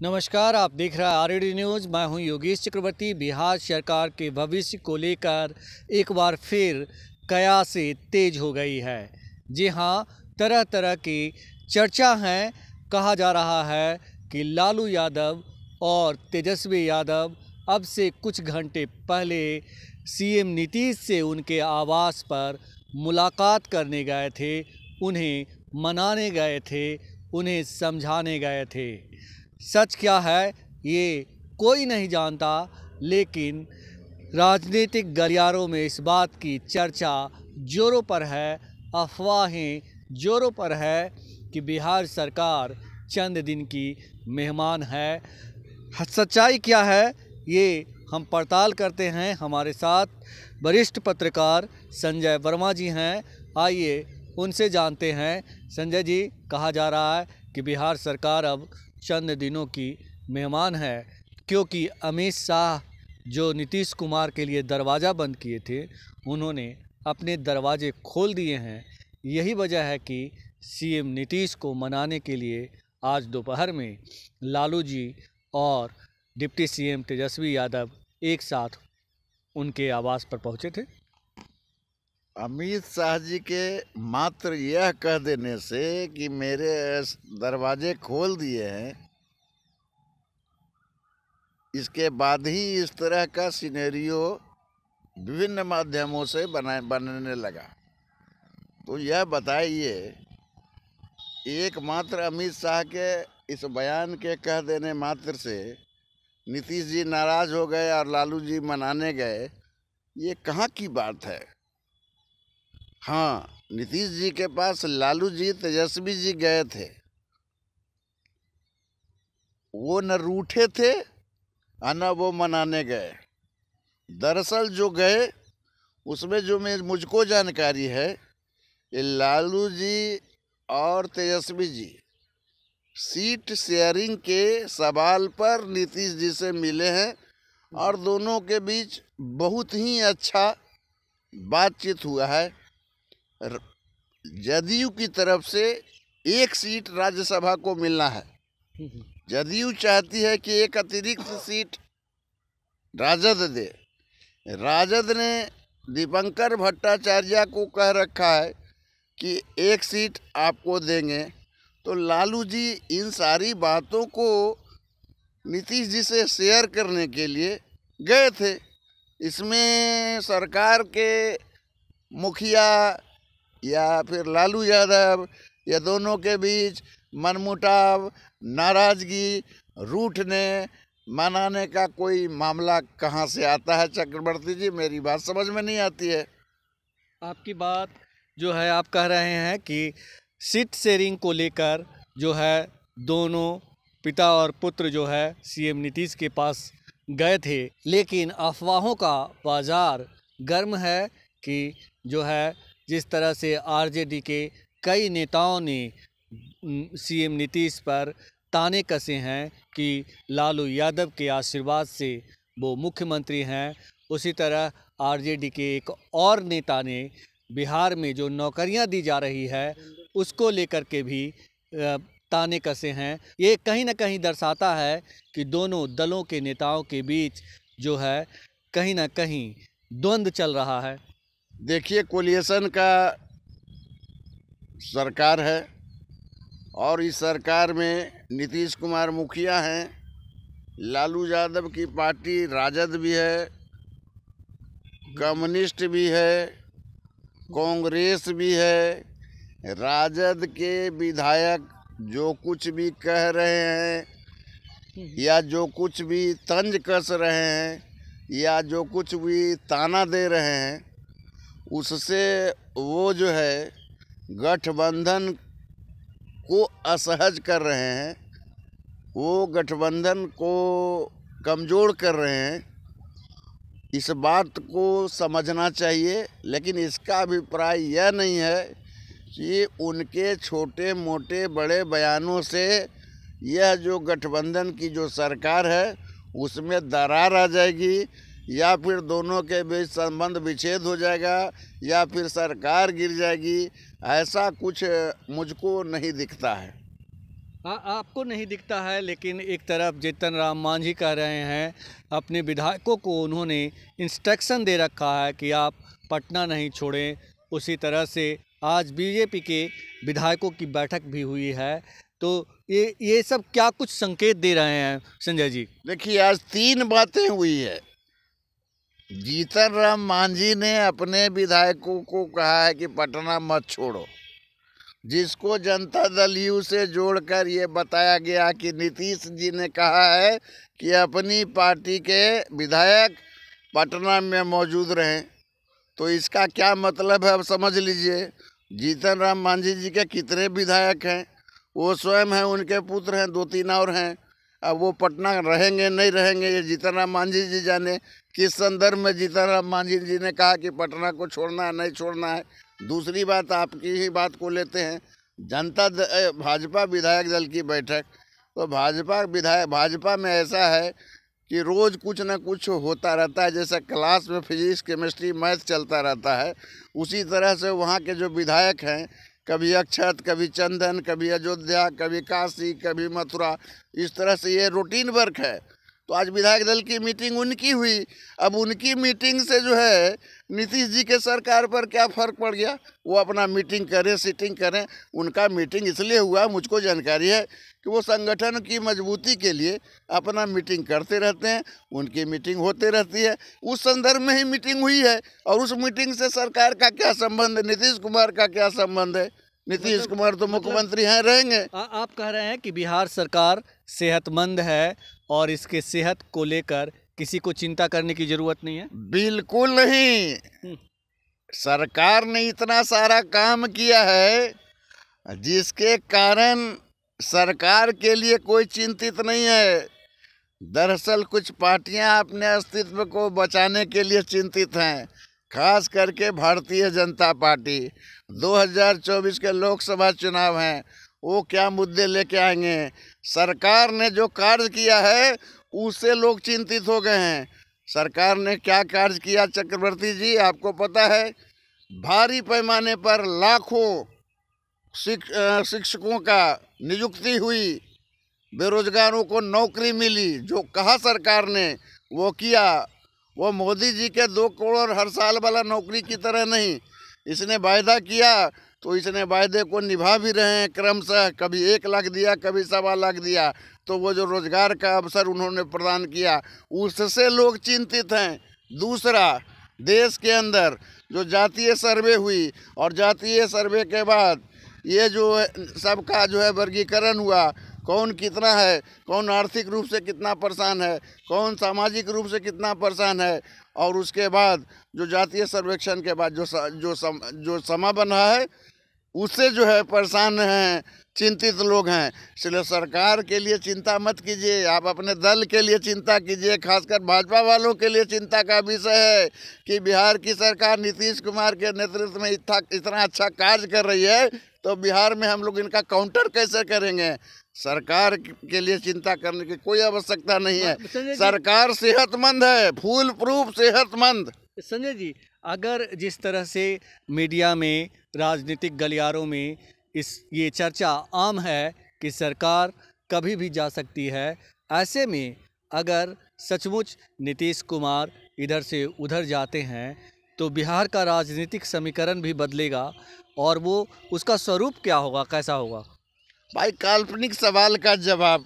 नमस्कार, आप देख रहे हैं आरडी न्यूज़। मैं हूं योगेश चक्रवर्ती। बिहार सरकार के भविष्य को लेकर एक बार फिर कयासें तेज हो गई है। जी हां, तरह तरह की चर्चा है। कहा जा रहा है कि लालू यादव और तेजस्वी यादव अब से कुछ घंटे पहले सीएम नीतीश से उनके आवास पर मुलाकात करने गए थे, उन्हें मनाने गए थे, उन्हें समझाने गए थे। सच क्या है ये कोई नहीं जानता, लेकिन राजनीतिक गलियारों में इस बात की चर्चा जोरों पर है, अफवाहें जोरों पर है कि बिहार सरकार चंद दिन की मेहमान है। सच्चाई क्या है ये हम पड़ताल करते हैं। हमारे साथ वरिष्ठ पत्रकार संजय वर्मा जी हैं, आइए उनसे जानते हैं। संजय जी, कहा जा रहा है कि बिहार सरकार अब चंद दिनों की मेहमान है, क्योंकि अमित शाह जो नीतीश कुमार के लिए दरवाज़ा बंद किए थे, उन्होंने अपने दरवाजे खोल दिए हैं। यही वजह है कि सीएम नीतीश को मनाने के लिए आज दोपहर में लालू जी और डिप्टी सीएम तेजस्वी यादव एक साथ उनके आवास पर पहुंचे थे। अमित शाह जी के मात्र यह कह देने से कि मेरे दरवाजे खोल दिए हैं, इसके बाद ही इस तरह का सिनेरियो विभिन्न माध्यमों से बनने लगा। तो यह बताइए, एकमात्र अमित शाह के इस बयान के कह देने मात्र से नीतीश जी नाराज हो गए और लालू जी मनाने गए, ये कहाँ की बात है। हाँ, नीतीश जी के पास लालू जी तेजस्वी जी गए थे, वो न रूठे थे और न वो मनाने गए। दरअसल जो गए उसमें जो मुझको जानकारी है, ये लालू जी और तेजस्वी जी सीट शेयरिंग के सवाल पर नीतीश जी से मिले हैं और दोनों के बीच बहुत ही अच्छा बातचीत हुआ है। जदयू की तरफ से एक सीट राज्यसभा को मिलना है। जदयू चाहती है कि एक अतिरिक्त सीट राजद दे। राजद ने दीपंकर भट्टाचार्य को कह रखा है कि एक सीट आपको देंगे। तो लालू जी इन सारी बातों को नीतीश जी से शेयर करने के लिए गए थे। इसमें सरकार के मुखिया या फिर लालू यादव या दोनों के बीच मनमुटाव, नाराजगी, रूठने मनाने का कोई मामला कहाँ से आता है चक्रवर्ती जी? मेरी बात समझ में नहीं आती है। आपकी बात जो है, आप कह रहे हैं कि सीट शेयरिंग को लेकर जो है दोनों पिता और पुत्र जो है सीएम नीतीश के पास गए थे, लेकिन अफवाहों का बाजार गर्म है कि जो है जिस तरह से आरजेडी के कई नेताओं ने सीएम नीतीश पर ताने कसे हैं कि लालू यादव के आशीर्वाद से वो मुख्यमंत्री हैं, उसी तरह आरजेडी के एक और नेता ने बिहार में जो नौकरियां दी जा रही है उसको लेकर के भी ताने कसे हैं। ये कहीं ना कहीं दर्शाता है कि दोनों दलों के नेताओं के बीच जो है कहीं ना कहीं द्वंद्व चल रहा है। देखिए, कोलिएशन का सरकार है और इस सरकार में नीतीश कुमार मुखिया हैं, लालू यादव की पार्टी राजद भी है, कम्युनिस्ट भी है, कांग्रेस भी है। राजद के विधायक जो कुछ भी कह रहे हैं या जो कुछ भी तंज कस रहे हैं या जो कुछ भी ताना दे रहे हैं, उससे वो जो है गठबंधन को असहज कर रहे हैं, वो गठबंधन को कमज़ोर कर रहे हैं। इस बात को समझना चाहिए, लेकिन इसका अभिप्राय यह नहीं है कि उनके छोटे मोटे बड़े बयानों से यह जो गठबंधन की जो सरकार है उसमें दरार आ जाएगी या फिर दोनों के बीच संबंध विच्छेद हो जाएगा या फिर सरकार गिर जाएगी। ऐसा कुछ मुझको नहीं दिखता है। आपको नहीं दिखता है, लेकिन एक तरफ जीतन राम मांझी कह रहे हैं अपने विधायकों को उन्होंने इंस्ट्रक्शन दे रखा है कि आप पटना नहीं छोड़ें। उसी तरह से आज बीजेपी के विधायकों की बैठक भी हुई है। तो ये सब क्या कुछ संकेत दे रहे हैं संजय जी? देखिए, आज 3 बातें हुई है। जीतन राम मांझी ने अपने विधायकों को कहा है कि पटना मत छोड़ो, जिसको जनता दल यू से जोड़कर ये बताया गया कि नीतीश जी ने कहा है कि अपनी पार्टी के विधायक पटना में मौजूद रहें। तो इसका क्या मतलब है, अब समझ लीजिए। जीतन राम मांझी जी के कितने विधायक हैं? वो स्वयं हैं, उनके पुत्र हैं, 2-3 और हैं। अब वो पटना रहेंगे नहीं रहेंगे, ये जीतन राम मांझी जी जाने। किस संदर्भ में जीतन राम मांझी जी ने कहा कि पटना को छोड़ना है, नहीं छोड़ना है। दूसरी बात, आपकी ही बात को लेते हैं, भाजपा विधायक दल की बैठक। तो भाजपा में ऐसा है कि रोज़ कुछ ना कुछ होता रहता है। जैसे क्लास में फिजिक्स, केमिस्ट्री, मैथ चलता रहता है, उसी तरह से वहाँ के जो विधायक हैं, कभी अक्षत, कभी चंदन, कभी अयोध्या, कभी काशी, कभी मथुरा, इस तरह से ये रूटीन वर्क है। तो आज विधायक दल की मीटिंग उनकी हुई। अब उनकी मीटिंग से जो है नीतीश जी के सरकार पर क्या फ़र्क पड़ गया? वो अपना मीटिंग करें, सिटिंग करें। उनका मीटिंग इसलिए हुआ, मुझको जानकारी है कि वो संगठन की मजबूती के लिए अपना मीटिंग करते रहते हैं, उनकी मीटिंग होते रहती है। उस संदर्भ में ही मीटिंग हुई है। और उस मीटिंग से सरकार का क्या संबंध है, नीतीश कुमार का क्या संबंध है? नीतीश कुमार तो मुख्यमंत्री हैं, रहेंगे। आप कह रहे हैं कि बिहार सरकार सेहतमंद है और इसके सेहत को लेकर किसी को चिंता करने की जरूरत नहीं है? बिल्कुल नहीं। सरकार ने इतना सारा काम किया है जिसके कारण सरकार के लिए कोई चिंतित नहीं है। दरअसल कुछ पार्टियां अपने अस्तित्व को बचाने के लिए चिंतित हैं, खास करके भारतीय जनता पार्टी। 2024 के लोकसभा चुनाव हैं, वो क्या मुद्दे लेके आएंगे? सरकार ने जो कार्य किया है उससे लोग चिंतित हो गए हैं। सरकार ने क्या कार्य किया चक्रवर्ती जी, आपको पता है? भारी पैमाने पर लाखों शिक्षकों का नियुक्ति हुई, बेरोजगारों को नौकरी मिली। जो कहा सरकार ने वो किया। वो मोदी जी के 2 करोड़ हर साल वाला नौकरी की तरह नहीं, इसने वायदा किया तो इसने वायदे को निभा भी रहे हैं क्रमशः। कभी 1 लाख दिया, कभी 1.25 लाख दिया। तो वो जो रोजगार का अवसर उन्होंने प्रदान किया, उससे लोग चिंतित हैं। दूसरा, देश के अंदर जो जातीय सर्वे हुई और जातीय सर्वे के बाद ये जो सबका जो है वर्गीकरण हुआ, कौन कितना है, कौन आर्थिक रूप से कितना परेशान है, कौन सामाजिक रूप से कितना परेशान है, और उसके बाद जो जातीय सर्वेक्षण के बाद जो समा बना है उससे जो है परेशान हैं, चिंतित लोग हैं। इसलिए सरकार के लिए चिंता मत कीजिए, आप अपने दल के लिए चिंता कीजिए। खासकर भाजपा वालों के लिए चिंता का विषय है कि बिहार की सरकार नीतीश कुमार के नेतृत्व में इतना अच्छा कार्य कर रही है, तो बिहार में हम लोग इनका काउंटर कैसे करेंगे? सरकार के लिए चिंता करने की कोई आवश्यकता नहीं है। सरकार सेहतमंद है, फूल प्रूफ सेहतमंद। संजय जी, अगर जिस तरह से मीडिया में, राजनीतिक गलियारों में ये चर्चा आम है कि सरकार कभी भी जा सकती है, ऐसे में अगर सचमुच नीतीश कुमार इधर से उधर जाते हैं तो बिहार का राजनीतिक समीकरण भी बदलेगा, और वो उसका स्वरूप क्या होगा, कैसा होगा? भाई, काल्पनिक सवाल का जवाब,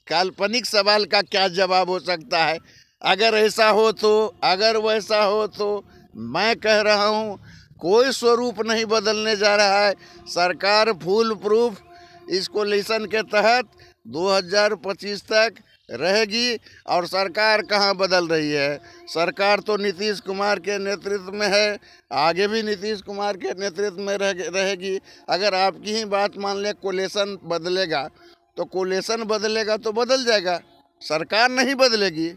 काल्पनिक सवाल का क्या जवाब हो सकता है? अगर ऐसा हो तो, अगर वैसा हो तो, मैं कह रहा हूँ कोई स्वरूप नहीं बदलने जा रहा है। सरकार फुल प्रूफ इस कोलिशन के तहत 2025 तक रहेगी। और सरकार कहाँ बदल रही है? सरकार तो नीतीश कुमार के नेतृत्व में है, आगे भी नीतीश कुमार के नेतृत्व में रहेगी। अगर आपकी ही बात मान ले कोलिशन बदलेगा तो कोलिशन बदलेगा तो बदल जाएगा, सरकार नहीं बदलेगी।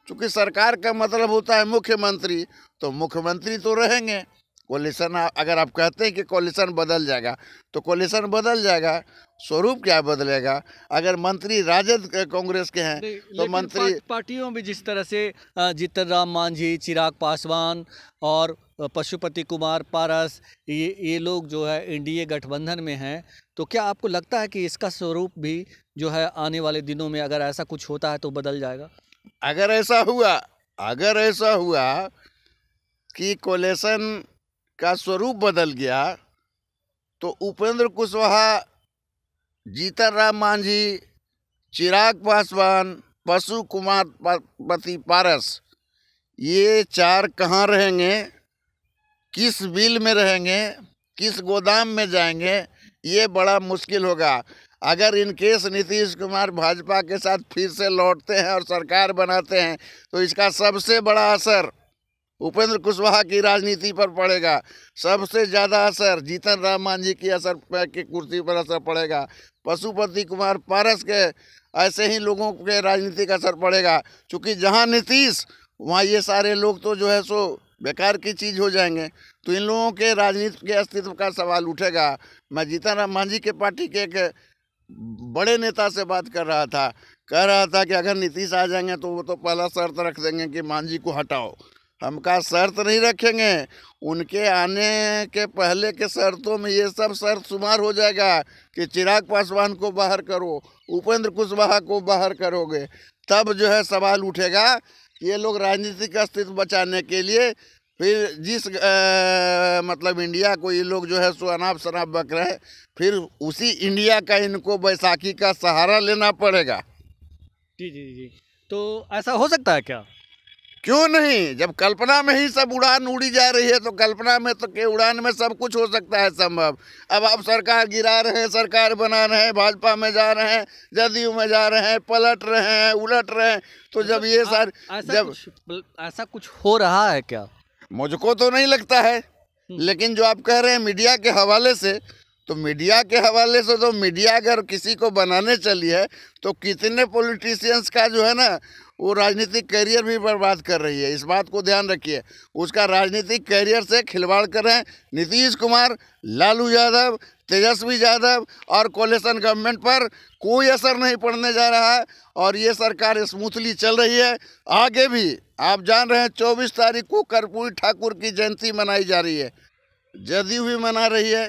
क्योंकि सरकार का मतलब होता है मुख्यमंत्री, तो मुख्यमंत्री तो रहेंगे। कोलिशन, अगर आप कहते हैं कि कोलिशन बदल जाएगा तो कोलिशन बदल जाएगा, स्वरूप क्या बदलेगा? अगर मंत्री राजद कांग्रेस के हैं तो मंत्री पार्टियों में जिस तरह से जीतन राम मांझी, चिराग पासवान और पशुपति कुमार पारस, ये लोग जो है एनडीए गठबंधन में हैं, तो क्या आपको लगता है कि इसका स्वरूप भी जो है आने वाले दिनों में अगर ऐसा कुछ होता है तो बदल जाएगा? अगर ऐसा हुआ कि कोलेशन का स्वरूप बदल गया तो उपेंद्र कुशवाहा, जीतन राम मांझी, चिराग पासवान, पशु कुमार पति पारस, ये चार कहाँ रहेंगे, किस बिल में रहेंगे, किस गोदाम में जाएंगे, ये बड़ा मुश्किल होगा। अगर इन केस नीतीश कुमार भाजपा के साथ फिर से लौटते हैं और सरकार बनाते हैं तो इसका सबसे बड़ा असर उपेंद्र कुशवाहा की राजनीति पर पड़ेगा। सबसे ज़्यादा असर जीतन राम मांझी की कुर्सी पर असर पड़ेगा। पशुपति कुमार पारस के ऐसे ही लोगों के राजनीति का असर पड़ेगा, क्योंकि जहां नीतीश वहां ये सारे लोग तो जो है सो बेकार की चीज़ हो जाएंगे। तो इन लोगों के राजनीति के अस्तित्व का सवाल उठेगा। मैं जीतन राम मांझी के पार्टी के एक बड़े नेता से बात कर रहा था, कह रहा था कि अगर नीतीश आ जाएंगे तो वो तो पहला शर्त रख देंगे कि मांझी को हटाओ। हमका शर्त नहीं रखेंगे, उनके आने के पहले के शर्तों में ये सब शर्त शुमार हो जाएगा कि चिराग पासवान को बाहर करो, उपेंद्र कुशवाहा को बाहर करोगे, तब जो है सवाल उठेगा कि ये लोग राजनीतिक अस्तित्व बचाने के लिए फिर जिस मतलब इंडिया को ये लोग जो है सो अनाप शनाप बक रहे हैं, फिर उसी इंडिया का इनको बैसाखी का सहारा लेना पड़ेगा। जी। तो ऐसा हो सकता है क्या? क्यों नहीं? जब कल्पना में ही सब उड़ान उड़ी जा रही है तो कल्पना में तो के उड़ान में सब कुछ हो सकता है संभव। अब आप सरकार गिरा रहे हैं, सरकार बना रहे हैं, भाजपा में जा रहे हैं, जदयू में जा रहे हैं, पलट रहे हैं, उलट रहे हैं, तो जब ये सारे ऐसा कुछ हो रहा है क्या? मुझको तो नहीं लगता है, लेकिन जो आप कह रहे हैं मीडिया के हवाले से, तो मीडिया के हवाले से तो मीडिया अगर किसी को बनाने चली है तो कितने पॉलिटिशियंस का जो है ना वो राजनीतिक करियर भी बर्बाद कर रही है। इस बात को ध्यान रखिए, उसका राजनीतिक करियर से खिलवाड़ कर रहे हैं। नीतीश कुमार, लालू यादव, तेजस्वी यादव और कोलिशन गवर्नमेंट पर कोई असर नहीं पड़ने जा रहा है और ये सरकार स्मूथली चल रही है। आगे भी आप जान रहे हैं 24 तारीख को कर्पूरी ठाकुर की जयंती मनाई जा रही है, जदयू भी मना रही है,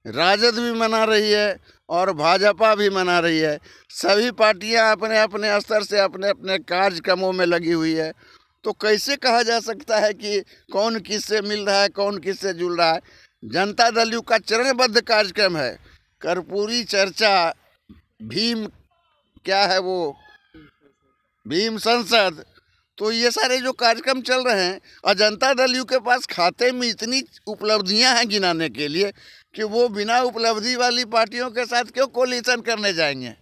राजद भी मना रही है और भाजपा भी मना रही है। सभी पार्टियां अपने अपने स्तर से अपने अपने कार्यक्रमों में लगी हुई है। तो कैसे कहा जा सकता है कि कौन किससे मिल रहा है, कौन किससे जुड़ रहा है? जनता दल यू का चरणबद्ध कार्यक्रम है, कर्पूरी चर्चा, भीम क्या है वो, भीम संसद, तो ये सारे जो कार्यक्रम चल रहे हैं और जनता दल यू के पास खाते में इतनी उपलब्धियां हैं गिनाने के लिए कि वो बिना उपलब्धि वाली पार्टियों के साथ क्यों कोलिशन करने जाएंगे?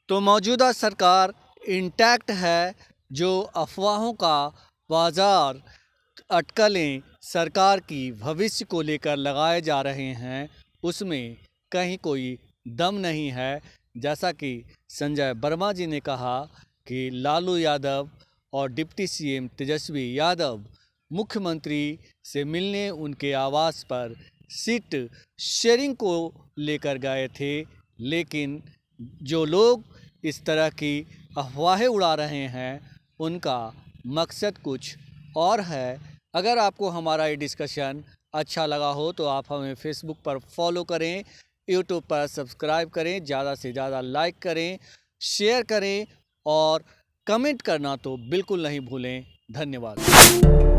तो मौजूदा सरकार इंटैक्ट है। जो अफवाहों का बाजार, अटकलें सरकार की भविष्य को लेकर लगाए जा रहे हैं, उसमें कहीं कोई दम नहीं है। जैसा कि संजय वर्मा जी ने कहा कि लालू यादव और डिप्टी सीएम तेजस्वी यादव मुख्यमंत्री से मिलने उनके आवास पर सीट शेयरिंग को लेकर गए थे, लेकिन जो लोग इस तरह की अफवाहें उड़ा रहे हैं उनका मकसद कुछ और है। अगर आपको हमारा ये डिस्कशन अच्छा लगा हो तो आप हमें फेसबुक पर फॉलो करें, यूट्यूब पर सब्सक्राइब करें, ज़्यादा से ज़्यादा लाइक करें, शेयर करें और कमेंट करना तो बिल्कुल नहीं भूलें। धन्यवाद।